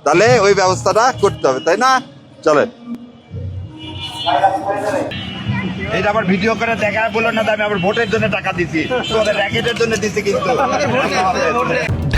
তাহলে ওই ব্যবস্থাটা করতে হবে, তাই না? চলেন। এটা আবার ভিডিও করে দেখায় বলো না, আমি আবার ভোটের জন্য টাকা দিছি, তোদের র্যাকেটের জন্য দিছি কিন্তু।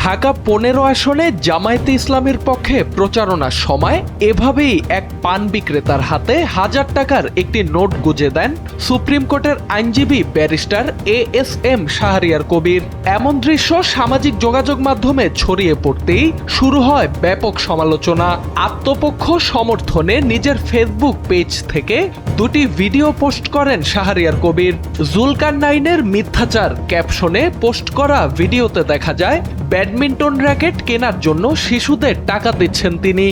ঢাকা 15 আসনে জামায়াতে ইসলামীর পক্ষে প্রচারণার সময় এভাবেই এক পান বিক্রেতার হাতে 1000 টাকার একটি নোট গুজে দেন সুপ্রিম কোর্টের আইনজীবী ব্যারিস্টার ASM শাহরিয়ার কবির। এমন দৃশ্য সামাজিক যোগাযোগ মাধ্যমে ছড়িয়ে পড়তেই শুরু হয় ব্যাপক সমালোচনা। আত্মপক্ষ সমর্থনে নিজের ফেসবুক পেজ থেকে দুটি ভিডিও পোস্ট করেন শাহরিয়ার কবির। জুলকারনাইনের মিথ্যাচার ক্যাপশনে পোস্ট করা ভিডিওতে দেখা যায় ব্যাডমিন্টন র্যাকেট কেনার জন্য শিশুদের টাকা দিচ্ছেন তিনি।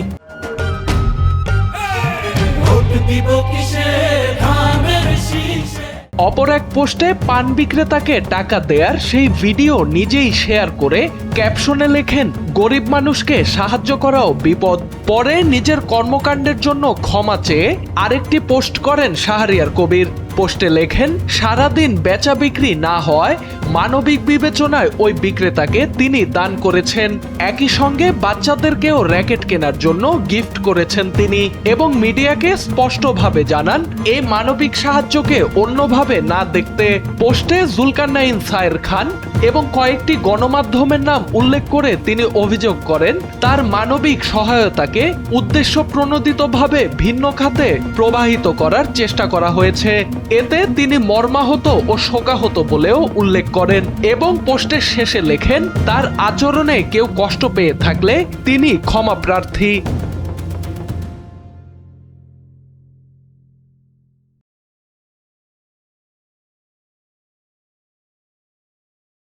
অপর এক পোস্টে পান বিক্রেতাকে টাকা দেয়ার সেই ভিডিও নিজেই শেয়ার করে ক্যাপশনে লেখেন, গরিব মানুষকে সাহায্য করাও বিপদ। পরে নিজের কর্মকাণ্ডের জন্য ক্ষমা চেয়ে আরেকটি পোস্ট করেন শাহরিয়ার কবির। পোস্টে লেখেন, সারাদিন বেচা বিক্রি না হওয়ায় মানবিক বিবেচনায় ওই বিক্রেতাকে তিনি দান করেছেন। একই সঙ্গে বাচ্চাদেরকেও র্যাকেট কেনার জন্য গিফট করেছেন তিনি এবং মিডিয়াকে স্পষ্টভাবে জানান এই মানবিক সাহায্যকে অন্যভাবে না দেখতে। পোস্টে জুলকারনাইন সায়ের খান এবং কয়েকটি গণমাধ্যমের নাম উল্লেখ করে তিনি অভিযোগ করেন তার মানবিক সহায়তাকে উদ্দেশ্য প্রণোদিতভাবে ভিন্ন খাতে প্রবাহিত করার চেষ্টা করা হয়েছে। এতে তিনি মর্মাহত ও শোকাহত বলেও উল্লেখ করেন এবং পোস্টের শেষে লেখেন, তার আচরণে কেউ কষ্ট পেয়ে থাকলে তিনি ক্ষমা প্রার্থী।